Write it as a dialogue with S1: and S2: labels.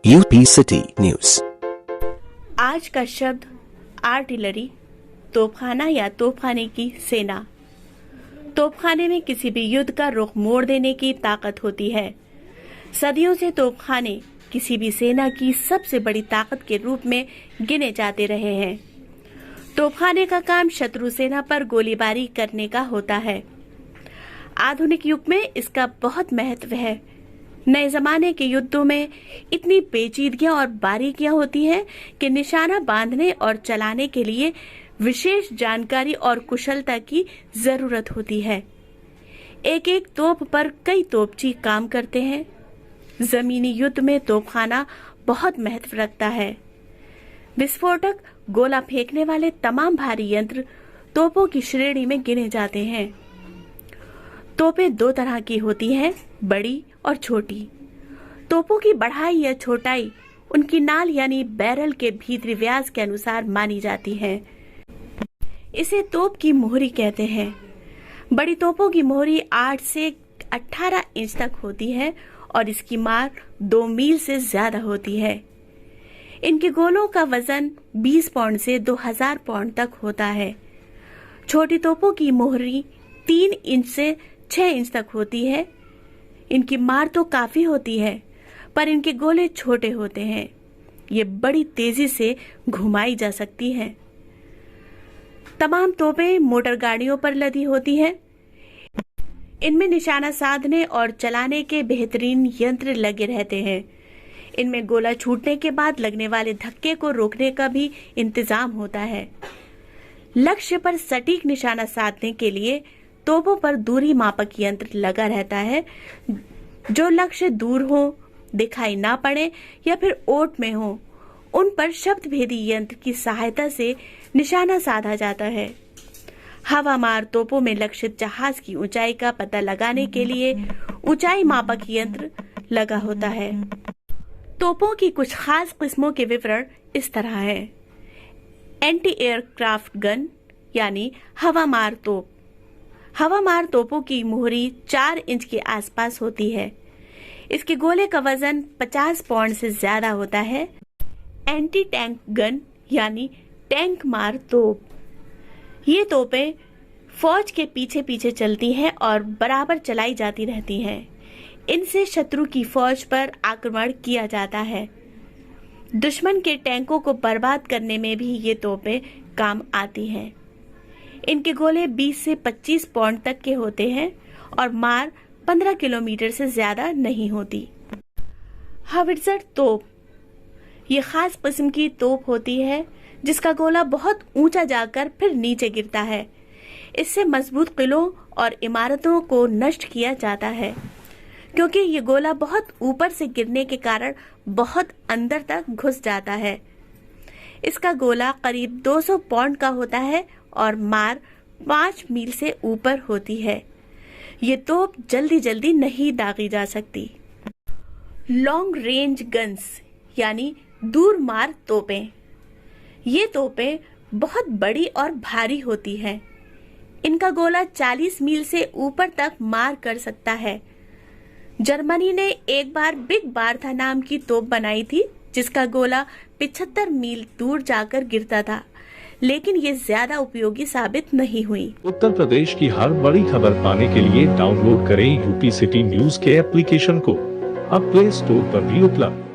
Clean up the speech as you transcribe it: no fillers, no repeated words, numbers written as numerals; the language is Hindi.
S1: UP city news.
S2: आज का शब्द आर्टिलरी, तोपखाना या तोपखाने की सेना। तोपखाने में किसी भी युद्ध का रुख मोड़ देने की ताकत होती है। सदियों से तोपखाने किसी भी सेना की सबसे बड़ी ताकत के रूप में गिने जाते रहे हैं। तोपखाने का काम शत्रु सेना पर गोलीबारी करने का होता है। आधुनिक युग में इसका बहुत महत्व है। नए जमाने के युद्धों में इतनी पेचीदगियां और बारीकियां होती हैं कि निशाना बांधने और चलाने के लिए विशेष जानकारी और कुशलता की जरूरत होती है। एक एक तोप पर कई तोपची काम करते हैं। जमीनी युद्ध में तोपखाना बहुत महत्व रखता है। विस्फोटक, गोला फेंकने वाले तमाम भारी यंत्र तोपों की श्रेणी में गिने जाते हैं। तोपें दो तरह की होती हैं, बड़ी और छोटी। तोपों की बढ़ाई या छोटाई उनकी नाल यानी बैरल के भीतरी व्यास के अनुसार मानी जाती है। इसे तोप की मोहरी कहते हैं। बड़ी तोपों की मोहरी 8 से 18 इंच तक होती है और इसकी मार 2 मील से ज्यादा होती है। इनके गोलों का वजन 20 पाउंड से 2000 पाउंड तक होता है। छोटी तोपों की मोहरी 3 इंच से 6 इंच तक होती है। इनकी मार तो काफी होती है, पर इनके गोले छोटे होते हैं। ये बड़ी तेजी से घुमाई जा सकती हैं। तमाम तोपें मोटर गाड़ियों पर लदी होती हैं। इनमें निशाना साधने और चलाने के बेहतरीन यंत्र लगे रहते हैं। इनमें गोला छूटने के बाद लगने वाले धक्के को रोकने का भी इंतजाम होता है। लक्ष्य पर सटीक निशाना साधने के लिए तोपों पर दूरी मापक यंत्र लगा रहता है। जो लक्ष्य दूर हो, दिखाई ना पड़े या फिर ओट में हो, उन पर शब्द भेदी यंत्र की सहायता से निशाना साधा जाता है। हवा मार तोपों में लक्षित जहाज की ऊंचाई का पता लगाने के लिए ऊंचाई मापक यंत्र लगा होता है। तोपों की कुछ खास किस्मों के विवरण इस तरह हैं। एंटी एयरक्राफ्ट गन यानी हवा मार तोप। हवा मार तोपों की मोहरी 4 इंच के आसपास होती है। इसके गोले का वजन 50 पाउंड से ज्यादा होता है। एंटी टैंक गन यानी टैंक मार तोप। ये तोपें फौज के पीछे पीछे चलती हैं और बराबर चलाई जाती रहती हैं। इनसे शत्रु की फौज पर आक्रमण किया जाता है। दुश्मन के टैंकों को बर्बाद करने में भी ये तोपें काम आती हैं। इनके गोले 20 से 25 पाउंड तक के होते हैं और मार 15 किलोमीटर से ज्यादा नहीं होती। हावित्जर तोप ये खास किस्म की तोप होती है जिसका गोला बहुत ऊंचा जाकर फिर नीचे गिरता है। इससे मजबूत किलों और इमारतों को नष्ट किया जाता है, क्योंकि ये गोला बहुत ऊपर से गिरने के कारण बहुत अंदर तक घुस जाता है। इसका गोला करीब 200 पाउंड का होता है और मार 5 मील से ऊपर होती है। ये तोप जल्दी जल्दी नहीं दागी जा सकती। लॉन्ग रेंज गन्स यानी दूर मार तोपें। ये तोपें बहुत बड़ी और भारी होती हैं। इनका गोला 40 मील से ऊपर तक मार कर सकता है। जर्मनी ने एक बार बिग बारथा नाम की तोप बनाई थी जिसका गोला 75 मील दूर जाकर गिरता था, लेकिन ये ज्यादा उपयोगी साबित नहीं हुई।
S3: उत्तर प्रदेश की हर बड़ी खबर पाने के लिए डाउनलोड करें यूपी सिटी न्यूज के एप्लीकेशन को। अब प्ले स्टोर पर भी उपलब्ध।